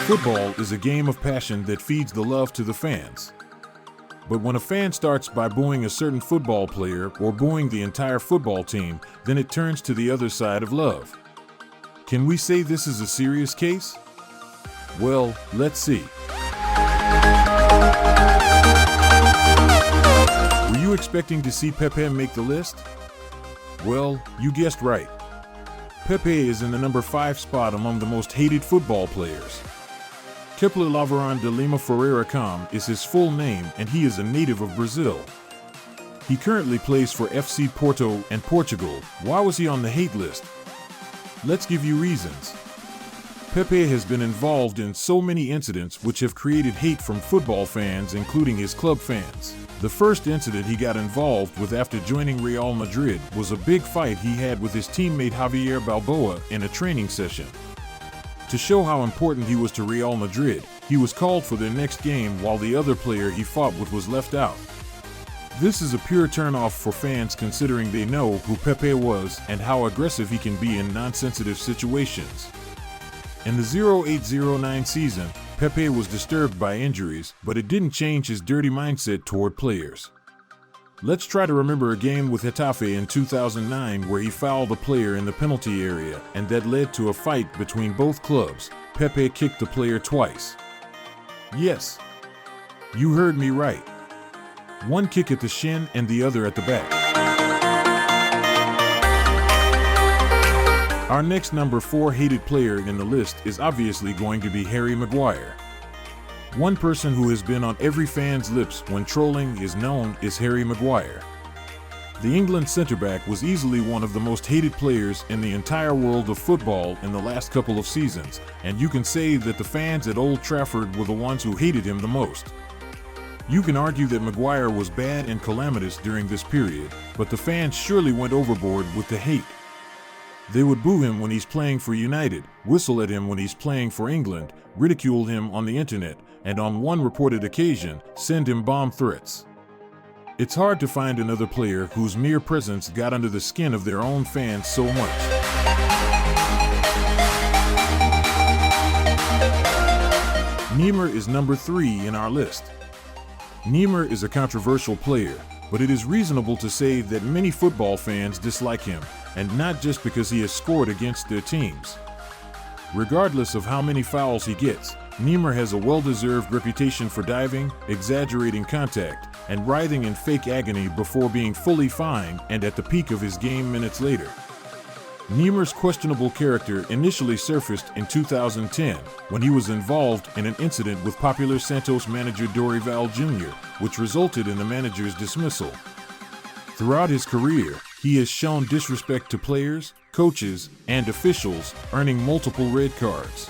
Football is a game of passion that feeds the love to the fans. But when a fan starts by booing a certain football player or booing the entire football team, then it turns to the other side of love. Can we say this is a serious case? Well, let's see. Were you expecting to see Pepe make the list? Well, you guessed right. Pepe is in the number 5 spot among the most hated football players. Kepler Laveran de Lima Ferreira Cam is his full name, and he is a native of Brazil. He currently plays for FC Porto and Portugal. Why was he on the hate list? Let's give you reasons. Pepe has been involved in so many incidents which have created hate from football fans, including his club fans. The first incident he got involved with after joining Real Madrid was a big fight he had with his teammate Javier Balboa in a training session. To show how important he was to Real Madrid, he was called for their next game while the other player he fought with was left out. This is a pure turn-off for fans considering they know who Pepe was and how aggressive he can be in non-sensitive situations. In the 08-09 season, Pepe was disturbed by injuries, but it didn't change his dirty mindset toward players. Let's try to remember a game with Getafe in 2009 where he fouled a player in the penalty area, and that led to a fight between both clubs. Pepe kicked the player twice. Yes, you heard me right. One kick at the shin and the other at the back. Our next number 4 hated player in the list is obviously going to be Harry Maguire. One person who has been on every fan's lips when trolling is known as Harry Maguire. The England centre-back was easily one of the most hated players in the entire world of football in the last couple of seasons, and you can say that the fans at Old Trafford were the ones who hated him the most. You can argue that Maguire was bad and calamitous during this period, but the fans surely went overboard with the hate. They would boo him when he's playing for United, whistle at him when he's playing for England, ridicule him on the internet, and on one reported occasion, send him bomb threats. It's hard to find another player whose mere presence got under the skin of their own fans so much. Neymar is number 3 in our list. Neymar is a controversial player, but it is reasonable to say that many football fans dislike him, and not just because he has scored against their teams. Regardless of how many fouls he gets, Neymar has a well-deserved reputation for diving, exaggerating contact, and writhing in fake agony before being fully fine and at the peak of his game minutes later. Neymar's questionable character initially surfaced in 2010 when he was involved in an incident with Popular Santos manager Dorival Jr., which resulted in the manager's dismissal. Throughout his career, he has shown disrespect to players, coaches, and officials, earning multiple red cards.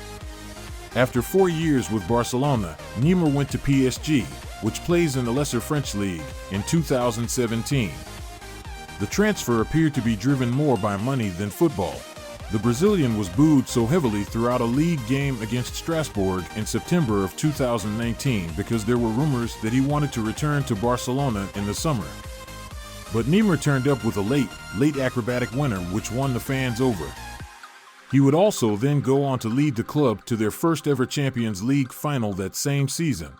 After 4 years with Barcelona, Neymar went to PSG, which plays in the lesser French league, in 2017. The transfer appeared to be driven more by money than football. The Brazilian was booed so heavily throughout a league game against Strasbourg in September of 2019 because there were rumors that he wanted to return to Barcelona in the summer. But Neymar turned up with a late acrobatic winner which won the fans over. He would also then go on to lead the club to their first ever Champions League final that same season.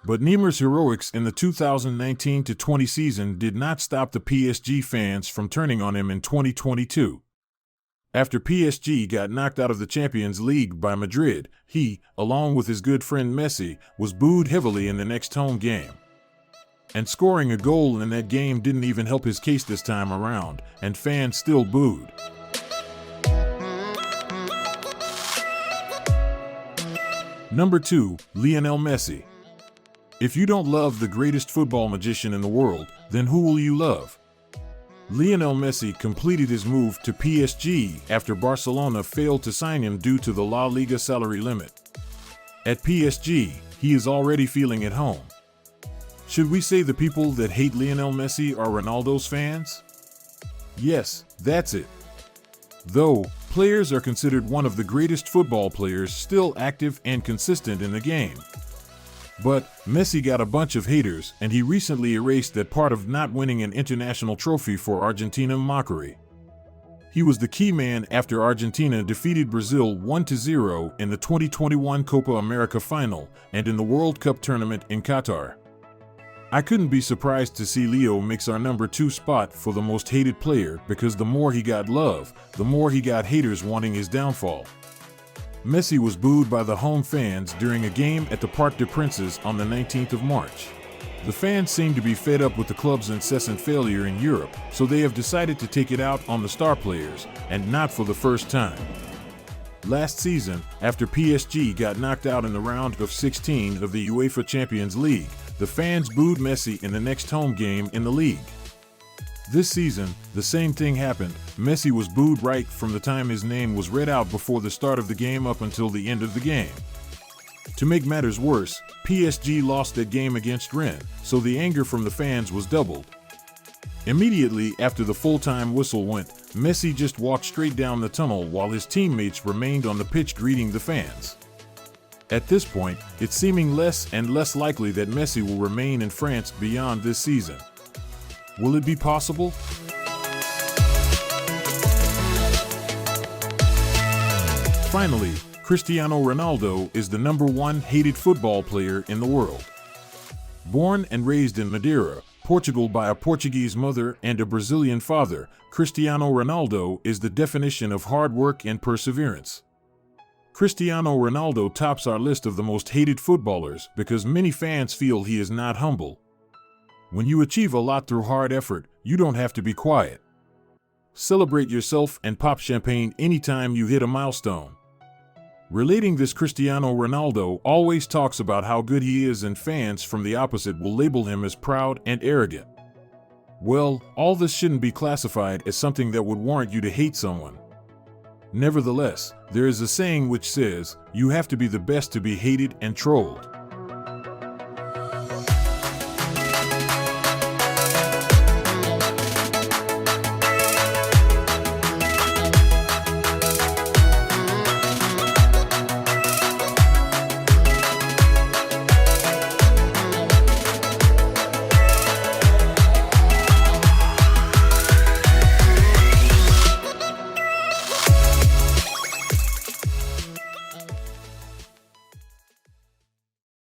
But Neymar's heroics in the 2019-20 season did not stop the PSG fans from turning on him in 2022. After PSG got knocked out of the Champions League by Madrid, he, along with his good friend Messi, was booed heavily in the next home game. And scoring a goal in that game didn't even help his case this time around, and fans still booed. Number 2, Lionel Messi. If you don't love the greatest football magician in the world, then who will you love? Lionel Messi completed his move to PSG after Barcelona failed to sign him due to the La Liga salary limit. At PSG, he is already feeling at home. Should we say the people that hate Lionel Messi are Ronaldo's fans? Yes, that's it. Though, players are considered one of the greatest football players still active and consistent in the game. But Messi got a bunch of haters, and he recently erased that part of not winning an international trophy for Argentina mockery. He was the key man after Argentina defeated Brazil 1-0 in the 2021 Copa America final and in the World Cup tournament in Qatar. I couldn't be surprised to see Leo mix our number 2 spot for the most hated player, because the more he got love, the more he got haters wanting his downfall. Messi was booed by the home fans during a game at the Parc des Princes on the 19th of March. The fans seem to be fed up with the club's incessant failure in Europe, so they have decided to take it out on the star players, and not for the first time. Last season, after PSG got knocked out in the round of 16 of the UEFA Champions League, the fans booed Messi in the next home game in the league. This season, the same thing happened. Messi was booed right from the time his name was read out before the start of the game up until the end of the game. To make matters worse, PSG lost that game against Rennes, so the anger from the fans was doubled. Immediately after the full-time whistle went, Messi just walked straight down the tunnel while his teammates remained on the pitch greeting the fans. At this point, it's seeming less and less likely that Messi will remain in France beyond this season. Will it be possible? Finally, Cristiano Ronaldo is the number 1 hated football player in the world. Born and raised in Madeira, Portugal by a Portuguese mother and a Brazilian father, Cristiano Ronaldo is the definition of hard work and perseverance. Cristiano Ronaldo tops our list of the most hated footballers because many fans feel he is not humble. When you achieve a lot through hard effort, you don't have to be quiet. Celebrate yourself and pop champagne anytime you hit a milestone. Relating this, Cristiano Ronaldo always talks about how good he is, and fans from the opposite will label him as proud and arrogant. Well, all this shouldn't be classified as something that would warrant you to hate someone. Nevertheless, there is a saying which says, you have to be the best to be hated and trolled.